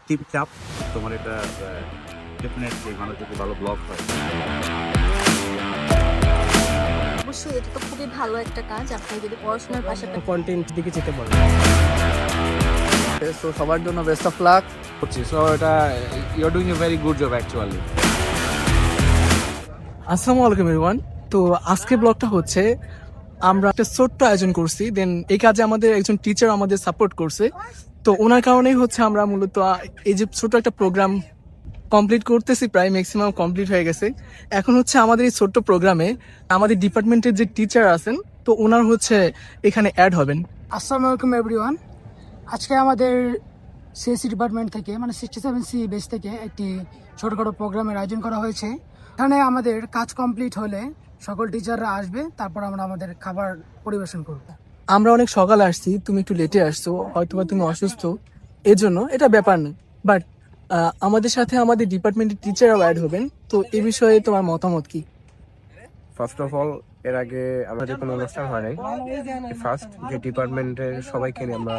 টিপটাপ, তোমার এটা ডেফিনেটলি মানুষ যদি ভালো ব্লগ হয়। অবশ্যই এটা তো খুবই ভালো একটা কাজ, আপনি যদি পড়াশোনার পাশাপাশি কন্টেন্ট দিকে যেতে পারো। সো সবার জন্য বেস্ট অফ লাক। সো এটা you are doing a very good job actually. আসসালামু আলাইকুম এভরিওয়ান। তো আজকে ব্লগটা হচ্ছে আমরা একটা ছোট্ট আয়োজন করছি, দেন এই কাজে আমাদের একজন টিচার আমাদের সাপোর্ট করছে। তো ওনার কারণেই হচ্ছে আমরা মূলত এই যে ছোট্ট একটা প্রোগ্রাম কমপ্লিট করতেছি, প্রায় ম্যাক্সিমাম কমপ্লিট হয়ে গেছে। এখন হচ্ছে আমাদের এই ছোট্ট প্রোগ্রামে আমাদের ডিপার্টমেন্টের যে টিচার আছেন, তো ওনার হচ্ছে এখানে অ্যাড হবেন। আসসালামু আলাইকুম এভরিওয়ান। আজকে আমাদের সিএসসি ডিপার্টমেন্ট থেকে মানে 67C বেস থেকে একটি ছোটখাটো প্রোগ্রামের আয়োজন করা হয়েছে। এখানে আমাদের কাজ কমপ্লিট হলে সকল টিচাররা আসবে, তারপর আমরা আমাদের খাবার পরিবেশন করব। আমরা অনেক সকালে আসছি, তুমি একটু লেটে আসছো, হয়তোবা তুমি অসুস্থ, এর জন্য এটা ব্যাপার না। বাট আমাদের সাথে আমাদের ডিপার্টমেন্টের টিচাররাও অ্যাড হবেন। তো এই বিষয়ে তোমার মতামত কি? ফার্স্ট অফ অল, এর আগে আমাদের কোনো অনুষ্ঠান হয় নাই। ফার্স্ট যে ডিপার্টমেন্টের সবাইকে নিয়ে আমরা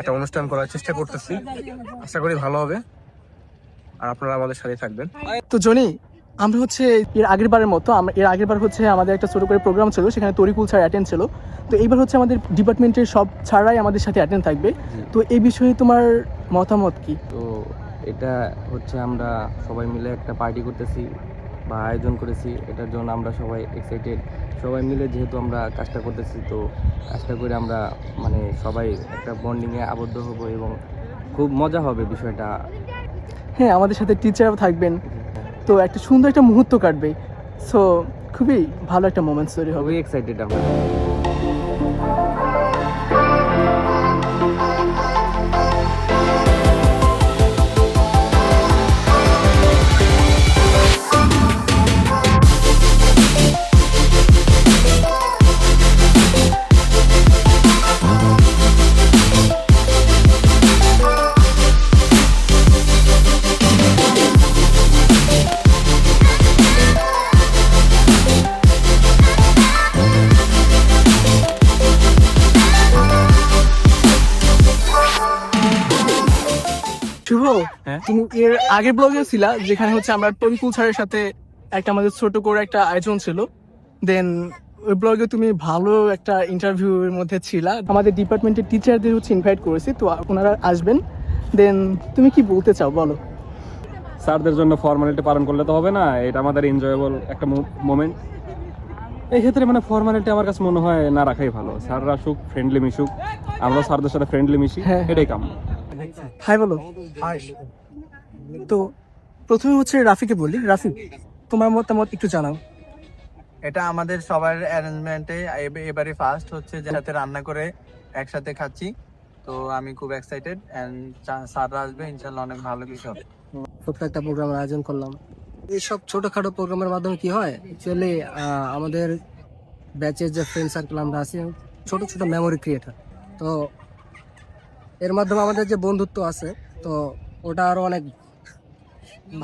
একটা অনুষ্ঠান করার চেষ্টা করতেছি, আশা করি ভালো হবে আর আপনারা আমাদের সাথে থাকবেন। তো জনি, আমরা হচ্ছে এর আগের বারের মতো এর আগের বার হচ্ছে আমাদের একটা ছোট করে প্রোগ্রাম ছিল, সেখানে তরিকুল স্যার অ্যাটেন্ড ছিল। তো এইবার হচ্ছে আমাদের ডিপার্টমেন্টের সব স্যাররাই আমাদের সাথে অ্যাটেন্ড থাকবে। তো এই বিষয়ে তোমার মতামত কি? তো এটা হচ্ছে আমরা সবাই মিলে একটা পার্টি করতেছি বা আয়োজন করেছি, এটার জন্য আমরা সবাই এক্সাইটেড। সবাই মিলে যেহেতু আমরা কাজটা করতেছি, তো কাজটা করে আমরা মানে সবাই একটা বন্ডিংয়ে আবদ্ধ হব এবং খুব মজা হবে বিষয়টা। হ্যাঁ, আমাদের সাথে টিচারও থাকবেন, তো একটা সুন্দর একটা মুহূর্ত কাটবে। সো খুবই ভালো একটা মোমেন্টস তৈরি হবে। খুবই এক্সাইটেড আমরা। শুভ, হ্যাঁ? তুমি এর আগের ব্লগে ছিলা যেখানে হচ্ছে আমরা তরিকুল স্যারের সাথে একটা আমাদের ছোট করে একটা আয়োজন ছিল। দেন ওই ব্লগে তুমি ভালো একটা ইন্টারভিউর মধ্যে ছিলা। আমাদের ডিপার্টমেন্টের টিচারদের হচ্ছে ইনভাইট করেছি, তো ওনারা আসবেন। দেন তুমি কি বলতে চাও বলো? স্যারদের জন্য ফর্মালিটি পালন করলে তো হবে না, এটা আমাদের এনজয়েবল একটা মোমেন্ট। এই ক্ষেত্রে মানে ফর্মালিটি আমার কাছে মনে হয় না রাখাই ভালো। স্যাররা আসুক, ফ্রেন্ডলি মিশুক, আমরা স্যারদের সাথে ফ্রেন্ডলি মিশি, হ্যাঁ। এটাই কাম্য। হাই বলো। তো প্রথমে হচ্ছে রাফিকে বলি। রাফি, তোমার মতামত একটু জানাও। এটা আমাদের সবার অ্যারেঞ্জমেন্টে এবারে ফার্স্ট হচ্ছে, যাতে রান্না করে একসাথে খাচ্ছি। তো আমি খুব এক্সাইটেড এন্ড স্যাররা আসবে, ইনশাআল্লাহ অনেক ভালো কিছু হবে। ছোট্ট একটা প্রোগ্রামের আয়োজন করলাম। এইসব ছোটখাটো প্রোগ্রামের মাধ্যমে কি হয়, অ্যাকচুয়ালি আমাদের ব্যাচের যে ফ্রেন্ড সার্কেল আমরা আছি, ছোট ছোট মেমোরি ক্রিয়েট হয়। তো এর মাধ্যমে আমাদের যে বন্ধুত্ব আছে, তো ওটা আরো অনেক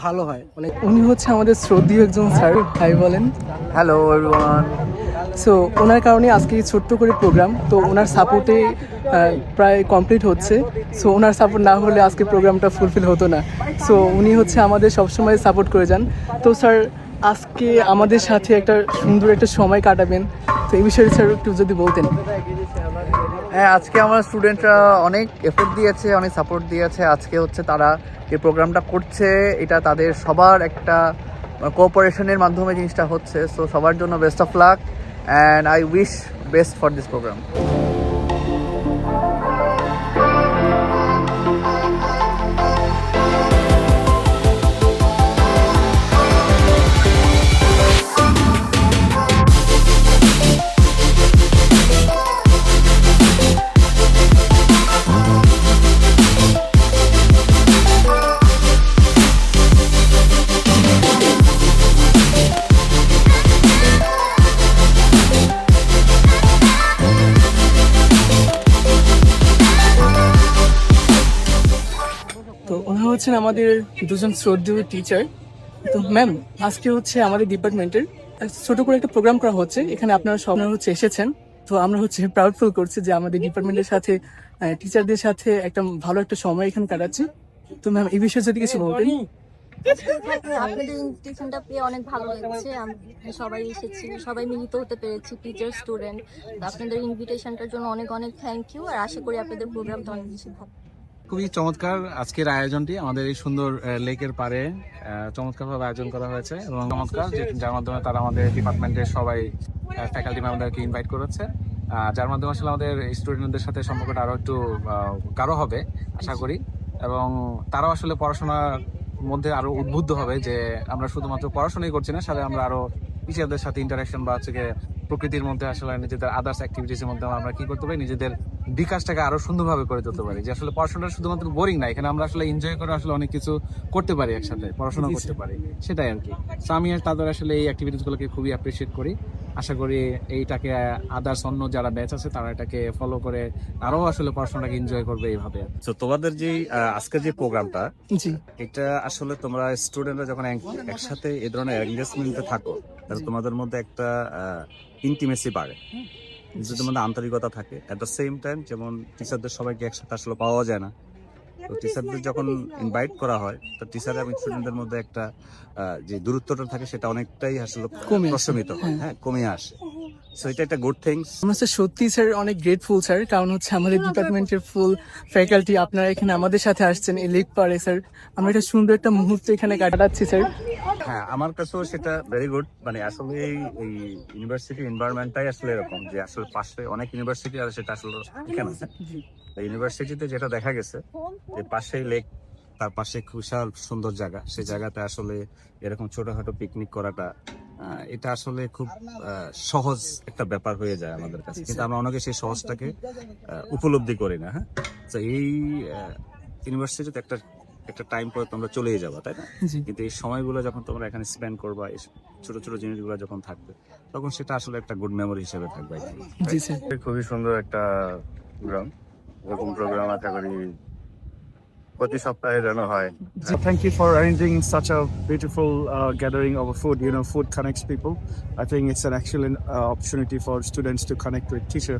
ভালো হয়। অনেক উনি হচ্ছে আমাদের শ্রদ্ধেয় একজন স্যার, হাই বলেন। Hello everyone. সো ওনার কারণে আজকে এই ছোট্ট করে প্রোগ্রাম, তো ওনার সাপোর্টে প্রায় কমপ্লিট হচ্ছে। সো ওনার সাপোর্ট না হলে আজকে প্রোগ্রামটা ফুলফিল হতো না। সো উনি হচ্ছে আমাদের সবসময় সাপোর্ট করে যান। তো স্যার, আজকে আমাদের সাথে একটা সুন্দর একটা সময় কাটাবেন, তো এই বিষয়ে স্যার একটু যদি বলতেন। হ্যাঁ, আজকে আমার স্টুডেন্টরা অনেক এফোর্ট দিয়েছে, অনেক সাপোর্ট দিয়েছে। আজকে হচ্ছে তারা এই প্রোগ্রামটা করছে, এটা তাদের সবার একটা কোঅপারেশনের মাধ্যমে জিনিসটা হচ্ছে। সো সবার জন্য best of luck and I wish best for this program. তো ওনারা হচ্ছেন আমাদের দুজন শ্রদ্ধেয় টিচার। তো ম্যাম, আজকে হচ্ছে আমাদের ডিপার্টমেন্টের ছোট করে একটা প্রোগ্রাম করা হচ্ছে, এখানে আপনারা সব হচ্ছে এসেছেন। তো আমরা হচ্ছে প্রাউড ফিল করছি যে আমাদের ডিপার্টমেন্টের সাথে টিচারদের সাথে একটা ভালো একটা সময় এখানে কাটাচ্ছি। তো ম্যাম এই বিষয়ে যদি কিছু বলতেন। আজকে এখানে আপনাদের ইনভিটেশনটা পেয়ে অনেক ভালো লাগছে। সবাই এসেছি, সবাই মিলিত হতে পেরেছি, টিচার স্টুডেন্ট। আপনাদের ইনভিটেশনটার জন্য অনেক অনেক থ্যাংক ইউ। আর আশা করি আপনাদের প্রোগ্রামটা অনেক বেশি ভালো। খুবই চমৎকার আজকের আয়োজনটি, আমাদের এই সুন্দর লেকের পাড়ে চমৎকারভাবে আয়োজন করা হয়েছে এবং চমৎকার যার মাধ্যমে তারা আমাদের ডিপার্টমেন্টের সবাই ফ্যাকাল্টি মেম্বারদেরকে ইনভাইট করেছে, যার মাধ্যমে আসলে আমাদের স্টুডেন্টদের সাথে সম্পর্কটা আরো একটু গাঢ় হবে আশা করি, এবং তারাও আসলে পড়াশোনার মধ্যে আরো উদ্বুদ্ধ হবে যে আমরা শুধুমাত্র পড়াশোনাই করছি না, সাথে আমরা আরো টিচারদের সাথে ইন্টারাকশন বা হচ্ছে প্রকৃতির মধ্যে আসলে নিজেদের আদার্স অ্যাক্টিভিটিসের মধ্যে আমরা কি করতে পারি, নিজেদের বিকাশটাকে আরো সুন্দরভাবে করে তুলতে পারি, যে আসলে পড়াশোনাটা শুধুমাত্র বোরিং না, এখানে আমরা আসলে এনজয় করে আসলে অনেক কিছু করতে পারি, একসাথে পড়াশোনা করতে পারি, সেটাই আর কি। সো আমি তাদের আসলে এই অ্যাক্টিভিটিস গুলোকে খুবই অ্যাপ্রিসিয়েট করি। আশা করি এইটাকে আদার্স অন্য যারা ব্যাচ আছে তারা এটাকে ফলো করে আরো আসলে পড়াশোনাটাকে এনজয় করবে এইভাবে। তো তোমাদের যে আজকের যে প্রোগ্রামটা, জি এটা আসলে তোমরা স্টুডেন্টরা যখন একসাথে এই ধরনের এনগেজমেন্টে থাকো, তাহলে তোমাদের মধ্যে একটা ইন্টিমেসি বাড়ে, নিজেদের মধ্যে আন্তরিকতা থাকে। এট দ্য সেম টাইম যেমন টিচারদের সবাইকে একসাথে আসলে পাওয়া যায় না, তো টিচারদের যখন ইনভাইট করা হয় তো টিচার এবং স্টুডেন্টদের মধ্যে একটা যে দূরত্বটা থাকে সেটা অনেকটাই আসলে কমে আসে। প্রশমিত হয়, হ্যাঁ কমে আসে। সো এটা একটা গুড থিংস। আমরা স্যার সত্যি স্যার অনেক গ্রেটফুল স্যার, কারণ হচ্ছে আমাদের ডিপার্টমেন্টের ফুল ফ্যাকাল্টি আপনারা এখানে আমাদের সাথে আসছেন এই লেক পারে স্যার, আমরা একটা সুন্দর একটা মুহূর্ত এখানে কাটাচ্ছি স্যার। হ্যাঁ, আমার কাছেও সেটা ভেরি গুড। মানে আসলে এই ইউনিভার্সিটি এনভায়রনমেন্টটাই আসলে এরকম যে আসলে পাশে অনেক ইউনিভার্সিটি আছে, সেটা আসলে এখানে ইউনিভার্সিটিতে যেটা দেখা গেছে যে পাশেই লেক, তার পাশে বিশাল সুন্দর জায়গা, সেই জায়গাতে আসলে এরকম ছোটখাটো পিকনিক করাটা এটা আসলে খুব সহজ একটা ব্যাপার হয়ে যায় আমাদের কাছে, কিন্তু আমরা অনেকে সেই সহজটাকে উপলব্ধি করি না। হ্যাঁ, তো এই ইউনিভার্সিটিতে একটা টাইম পরে তোমরা চলেই যাবা, তাই না? কিন্তু এই সময়গুলো যখন তোমরা এখানে স্পেন্ড করবা, এই ছোট ছোট জিনিসগুলো যখন থাকবে, তখন সেটা আসলে একটা গুড মেমোরি হিসেবে থাকবে। জি স্যার। খুবই সুন্দর একটা প্রোগ্রাম, এরকম প্রোগ্রাম আশা করি প্রতি সপ্তাহে যেন হয়। Thank you for arranging such a beautiful gathering of food. You know, food connects people. I think it's an excellent opportunity for students to connect with teacher,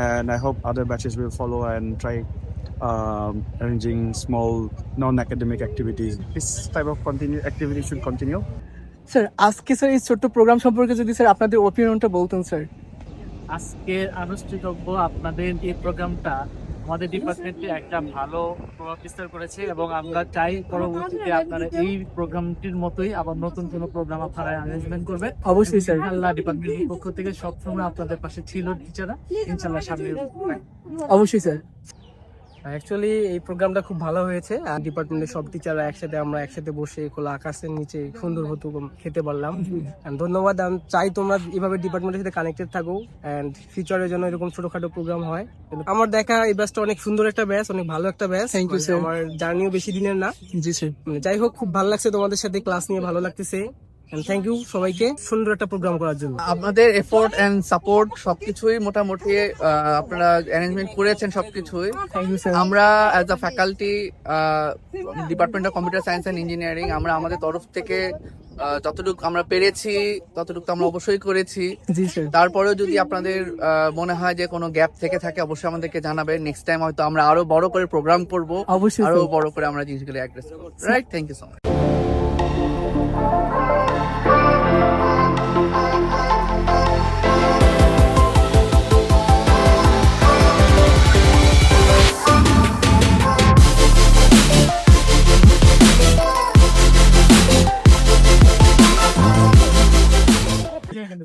and I hope other batches will follow and try arranging small non-academic activities. This type of activity should continue. Sir আজকে sir এই ছোট্ট programme সম্পর্কে যদি sir আপনাদের ওপিনিয়নটা বলতেন sir. আজকের আনুষ্ঠানিক আপনাদের এই প্রোগ্রামটা আমাদের ডিপার্টমেন্টে একটা ভালো প্রভাব বিস্তার করেছে, এবং আমরা চাই পরবর্তীতে আপনারা এই প্রোগ্রামটির মতোই আবার নতুন কোনো প্রোগ্রাম আপনারা অ্যারেঞ্জমেন্ট করবেন। অবশ্যই স্যার। আল্লাহ ডিপার্টমেন্টের পক্ষ থেকে সবসময় আপনাদের পাশে ছিল টিচাররা, ইনশাআল্লাহ সামনে অবশ্যই স্যার। অ্যাকচুয়ালি এই প্রোগ্রামটা খুব ভালো হয়েছে, আর ডিপার্টমেন্টের সব টিচাররা আমরা একসাথে বসে খোলা আকাশের নিচে সুন্দর মতো খেতে পারলাম। And ধন্যবাদ। আমি চাই তোমরা এভাবে ডিপার্টমেন্টের সাথে কানেক্টেড থাকো, অ্যান্ড ফিউচারের জন্য এরকম ছোটখাটো প্রোগ্রাম হয়। আমার দেখা এই ব্যাচটা অনেক সুন্দর একটা ব্যাচ, অনেক ভালো একটা ব্যাচ। Thank you, sir. আমার জার্নিও বেশি দিনের না। জি স্যার। যাই হোক, খুব ভালো লাগছে তোমাদের সাথে ক্লাস নিয়ে, ভালো লাগতেছে। থ্যাংক ইউ সবাইকে সুন্দর একটা প্রোগ্রাম করার জন্য। আপনাদের এফোর্ট এন্ড সাপোর্ট সবকিছুই মোটামুটি আপনারা অ্যারেঞ্জমেন্ট করেছেন সবকিছুই। Thank you sir. আমরা as a faculty department of computer science and engineering আমরা আমাদের তরফ থেকে যতটুকু আমরা পেরেছি ততটুকু তো আমরা অবশ্যই করেছি। জি স্যার। তারপরেও যদি আপনাদের মনে হয় যে কোনো গ্যাপ থেকে থাকে, অবশ্যই আমাদেরকে জানাবেন। নেক্সট টাইম হয়তো আমরা আরো বড় করে প্রোগ্রাম করব, অবশ্যই আরো স্যার। বড় করে আমরা জিনিসগুলো অ্যাড্রেস করব। Right, thank you so much.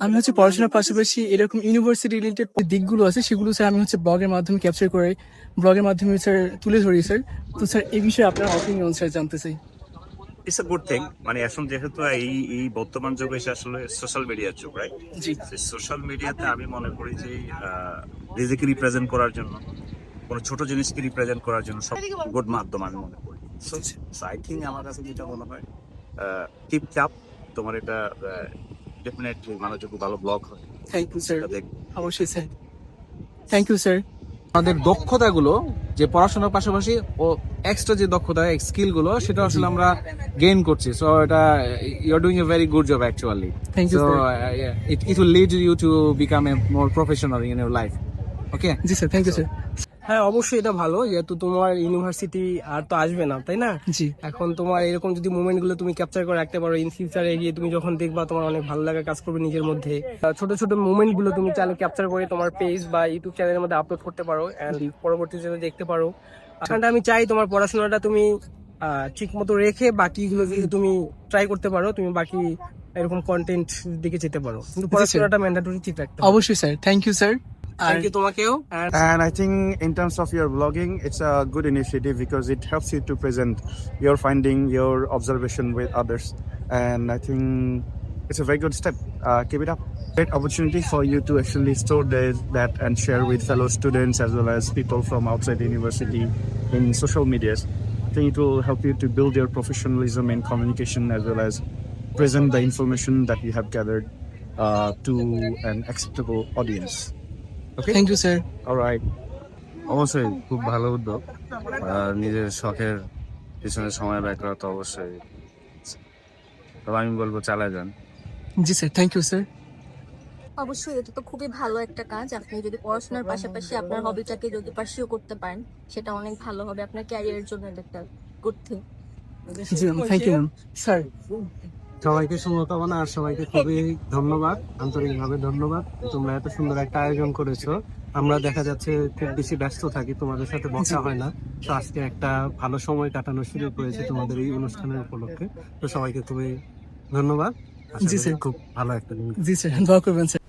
আমি হচ্ছে পড়াশোনার পাশাপাশি এরকম ইউনিভার্সিটি রিলেটেড দিকগুলো আছে সেগুলো স্যার আমি হচ্ছে ব্লগের মাধ্যমে ক্যাপচার করে ব্লগের মাধ্যমে স্যার তুলে ধরি স্যার। তো স্যার এই বিষয়ে আপনার অপিনিয়ন স্যার জানতে চাই। It's a good thing. মানে এখন যেহেতু এই বর্তমান যুগে এসে আসলে সোশ্যাল মিডিয়ার যুগ, রাইট? জি। সোশ্যাল মিডিয়াতে আমি মনে করি যে নিজেকে রিপ্রেজেন্ট করার জন্য, কোনো ছোট জিনিসকে রিপ্রেজেন্ট করার জন্য সব গুড মাধ্যম আমি মনে করি। সো আই থিঙ্ক আমার কাছে যেটা মনে হয় টিপ চাপ তোমার এটা ডেফিনেটলি মানুষের খুব ভালো ব্লগ হয়। Thank you sir. এটা দেখ অবশ্যই স্যার। Thank you sir. আমাদের দক্ষতাগুলো যে পড়াশোনার পাশাপাশি ও এক্সট্রা যে দক্ষতা স্কিল গুলো সেটা আসলে আমরা গেইন করছি। সো এটা you are doing a very good job actually. Thank you, so sir. It will lead you to become a more professional in your life. Okay. জি স্যার, থ্যাংক ইউ স্যার। হ্যাঁ অবশ্যই এটা ভালো, যেহেতু তোমার university আর তো আসবে না, তাই না? জি এখন তোমার এরকম যদি মুভমেন্ট গুলো তুমি ক্যাপচার করে রাখতে পারো, ইন ফিউচারে গিয়ে তুমি যখন দেখবা তোমার অনেক ভালো লাগা কাজ করবে নিজের মধ্যে। ছোট ছোট মুভমেন্ট গুলো তুমি চাইলে ক্যাপচার করে তোমার পেজ বা ইউটিউব চ্যানেলের মধ্যে আপলোড করতে পারো এন্ড পরবর্তীতে দেখতে পারো। এখানটা আমি চাই তোমার পড়াশোনাটা তুমি ঠিক মতো রেখে বাকিগুলো যদি তুমি ট্রাই করতে পারো, তুমি বাকি এরকম কন্টেন্ট দিকে যেতে পারো, কিন্তু পড়াশোনাটা ম্যান্ডেটরি ঠিক রাখতে হবে। অবশ্যই sir, thank you sir. Thank you তোমাকেও। And I think in terms of your vlogging, it's a good initiative because it helps you to present your finding, your observation with others. And I think it's a very good step. Keep it up. Great opportunity for you to actually store that and share with fellow students as well as people from outside the university in social medias. I think it will help you to build your professionalism in communication as well as present the information that you have gathered to an acceptable audience. Okay? Thank you sir. All right. অবশ্যই খুব ভালো উদ্যোগ। নিজের শখের পিছনে সময় ব্যয় করা তো অবশ্যই, তবে আমি বলবো চালায় যান। জি স্যার, থ্যাংক ইউ স্যার। অবশ্যই এটা তো খুবই ভালো একটা কাজ। আপনি যদি পড়াশোনার পাশাপাশি আপনার হবিটাকে যদি পার্সিউ করতে পারেন, সেটা অনেক ভালো হবে আপনার ক্যারিয়ারের জন্য। এটা একটা গুড থিং। জি ma'am, thank you ma'am. Sir সবাইকে শুভকামনা আর সবাইকে খুবই ধন্যবাদ, আন্তরিকভাবে ধন্যবাদ। তোমরা এত সুন্দর একটা আয়োজন করেছো। আমরা দেখা যাচ্ছে খুব বেশি ব্যস্ত থাকি, তোমাদের সাথে বসা হয় না, তো আজকে একটা ভালো সময় কাটানোর সুযোগ হয়েছে তোমাদের এই অনুষ্ঠানের উপলক্ষে। তো সবাইকে খুবই ধন্যবাদ। জি স্যার, খুব ভালো একটা দিন। জি স্যার, দোয়া করবেন স্যার।